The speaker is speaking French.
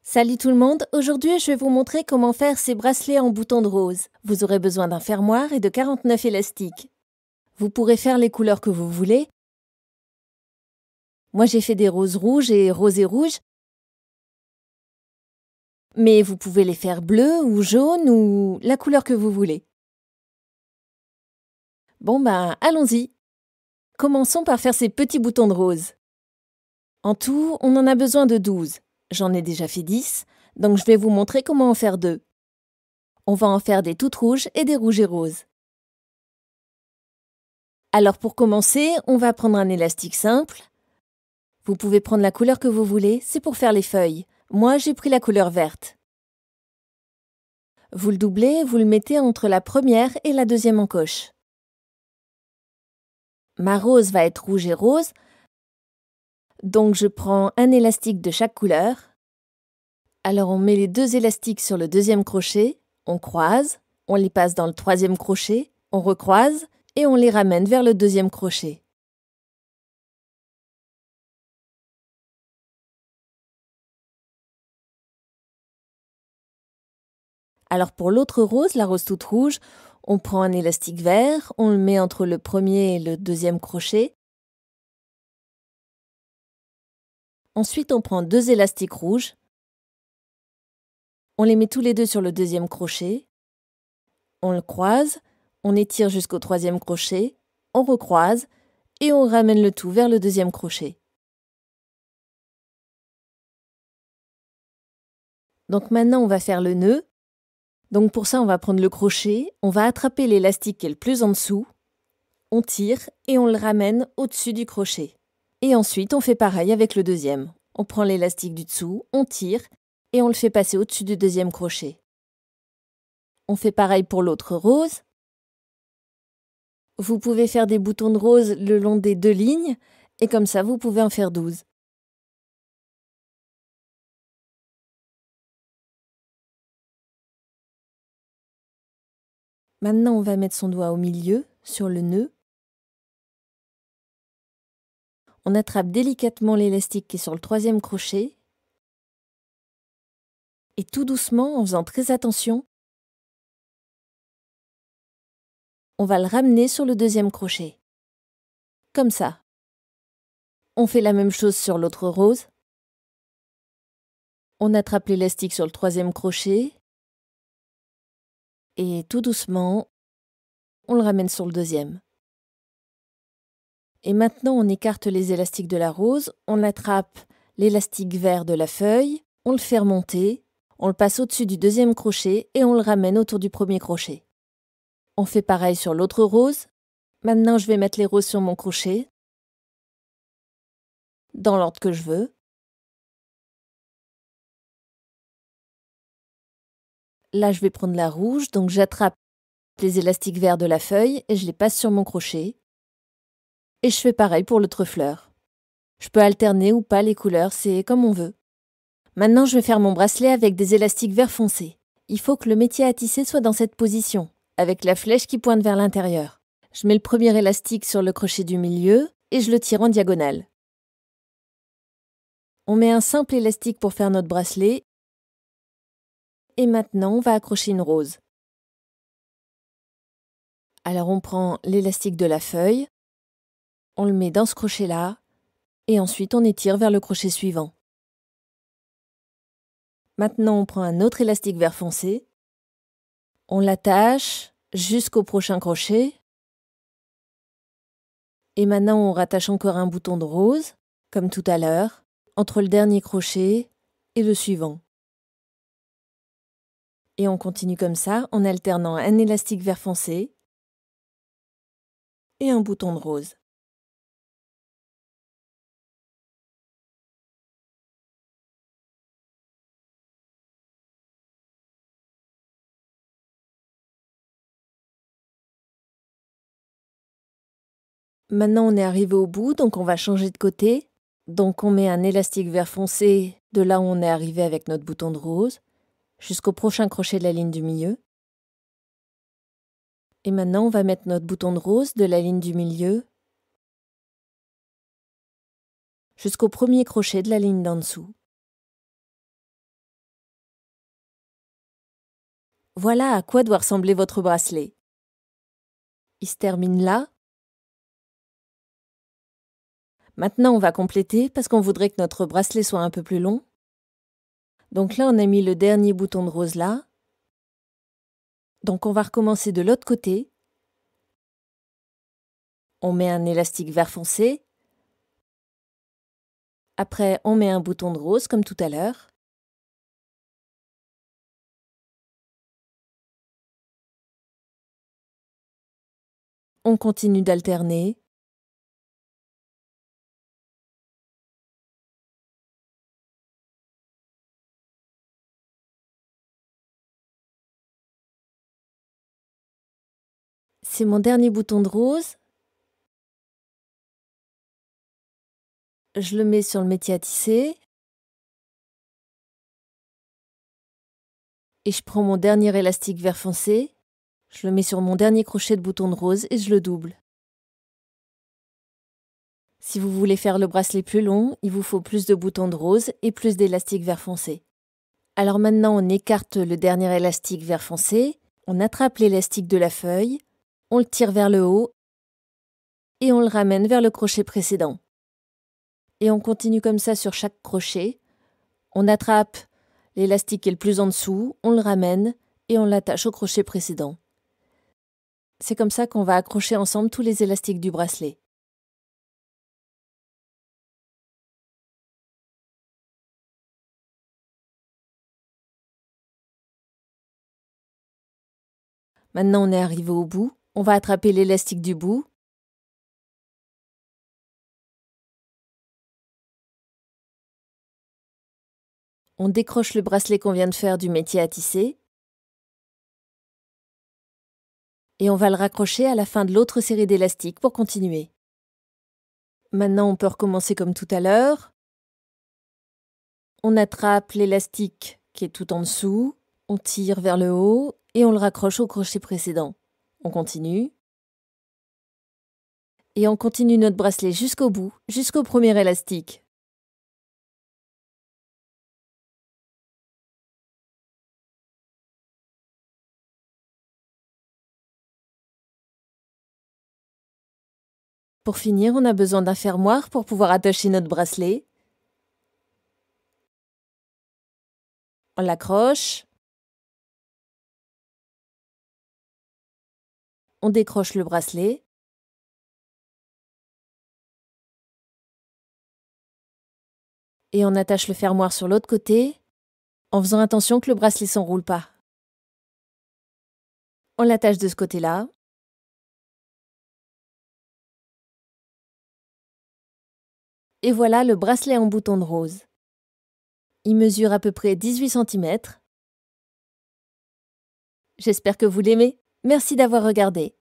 Salut tout le monde, aujourd'hui je vais vous montrer comment faire ces bracelets en boutons de rose. Vous aurez besoin d'un fermoir et de 49 élastiques. Vous pourrez faire les couleurs que vous voulez. Moi j'ai fait des roses rouges et rosés rouges. Mais vous pouvez les faire bleus ou jaunes ou la couleur que vous voulez. Bon allons-y. Commençons par faire ces petits boutons de rose. En tout, on en a besoin de 12. J'en ai déjà fait 10, donc je vais vous montrer comment en faire 2. On va en faire des toutes rouges et des rouges et roses. Alors pour commencer, on va prendre un élastique simple. Vous pouvez prendre la couleur que vous voulez, c'est pour faire les feuilles. Moi, j'ai pris la couleur verte. Vous le doublez, vous le mettez entre la première et la deuxième encoche. Ma rose va être rouge et rose, donc je prends un élastique de chaque couleur. Alors on met les 2 élastiques sur le deuxième crochet, on croise, on les passe dans le troisième crochet, on recroise et on les ramène vers le deuxième crochet. Alors pour l'autre rose, la rose toute rouge, on prend un élastique vert, on le met entre le premier et le deuxième crochet. Ensuite, on prend 2 élastiques rouges. On les met tous les 2 sur le deuxième crochet. On le croise, on étire jusqu'au troisième crochet, on recroise et on ramène le tout vers le deuxième crochet. Donc maintenant, on va faire le nœud. Donc pour ça, on va prendre le crochet, on va attraper l'élastique qui est le plus en dessous, on tire et on le ramène au-dessus du crochet. Et ensuite, on fait pareil avec le deuxième. On prend l'élastique du dessous, on tire et on le fait passer au-dessus du deuxième crochet. On fait pareil pour l'autre rose. Vous pouvez faire des boutons de rose le long des 2 lignes et comme ça, vous pouvez en faire 12. Maintenant, on va mettre son doigt au milieu, sur le nœud. On attrape délicatement l'élastique qui est sur le troisième crochet. Et tout doucement, en faisant très attention, on va le ramener sur le deuxième crochet. Comme ça. On fait la même chose sur l'autre rose. On attrape l'élastique sur le troisième crochet. Et tout doucement, on le ramène sur le deuxième. Et maintenant, on écarte les élastiques de la rose, on attrape l'élastique vert de la feuille, on le fait remonter, on le passe au-dessus du deuxième crochet et on le ramène autour du premier crochet. On fait pareil sur l'autre rose. Maintenant, je vais mettre les roses sur mon crochet, dans l'ordre que je veux. Là, je vais prendre la rouge, donc j'attrape les élastiques verts de la feuille et je les passe sur mon crochet. Et je fais pareil pour l'autre fleur. Je peux alterner ou pas les couleurs, c'est comme on veut. Maintenant, je vais faire mon bracelet avec des élastiques vert foncé. Il faut que le métier à tisser soit dans cette position, avec la flèche qui pointe vers l'intérieur. Je mets le premier élastique sur le crochet du milieu et je le tire en diagonale. On met un simple élastique pour faire notre bracelet. Et maintenant, on va accrocher une rose. Alors on prend l'élastique de la feuille, on le met dans ce crochet-là, et ensuite on étire vers le crochet suivant. Maintenant, on prend un autre élastique vert foncé, on l'attache jusqu'au prochain crochet, et maintenant on rattache encore un bouton de rose, comme tout à l'heure, entre le dernier crochet et le suivant. Et on continue comme ça, en alternant un élastique vert foncé et un bouton de rose. Maintenant, on est arrivé au bout, donc on va changer de côté. Donc on met un élastique vert foncé de là où on est arrivé avec notre bouton de rose, jusqu'au prochain crochet de la ligne du milieu. Et maintenant, on va mettre notre bouton de rose de la ligne du milieu jusqu'au premier crochet de la ligne d'en dessous. Voilà à quoi doit ressembler votre bracelet. Il se termine là. Maintenant, on va compléter parce qu'on voudrait que notre bracelet soit un peu plus long. Donc là, on a mis le dernier bouton de rose là. Donc on va recommencer de l'autre côté. On met un élastique vert foncé. Après, on met un bouton de rose comme tout à l'heure. On continue d'alterner. C'est mon dernier bouton de rose. Je le mets sur le métier à tisser. Et je prends mon dernier élastique vert foncé. Je le mets sur mon dernier crochet de bouton de rose et je le double. Si vous voulez faire le bracelet plus long, il vous faut plus de boutons de rose et plus d'élastique vert foncé. Alors maintenant, on écarte le dernier élastique vert foncé, on attrape l'élastique de la feuille, on le tire vers le haut et on le ramène vers le crochet précédent. Et on continue comme ça sur chaque crochet. On attrape l'élastique qui est le plus en dessous, on le ramène et on l'attache au crochet précédent. C'est comme ça qu'on va accrocher ensemble tous les élastiques du bracelet. Maintenant, on est arrivé au bout. On va attraper l'élastique du bout. On décroche le bracelet qu'on vient de faire du métier à tisser. Et on va le raccrocher à la fin de l'autre série d'élastiques pour continuer. Maintenant, on peut recommencer comme tout à l'heure. On attrape l'élastique qui est tout en dessous, on tire vers le haut et on le raccroche au crochet précédent. On continue. Et on continue notre bracelet jusqu'au bout, jusqu'au premier élastique. Pour finir, on a besoin d'un fermoir pour pouvoir attacher notre bracelet. On l'accroche. On décroche le bracelet. Et on attache le fermoir sur l'autre côté, en faisant attention que le bracelet s'enroule pas. On l'attache de ce côté-là. Et voilà le bracelet en bouton de rose. Il mesure à peu près 18 cm. J'espère que vous l'aimez. Merci d'avoir regardé.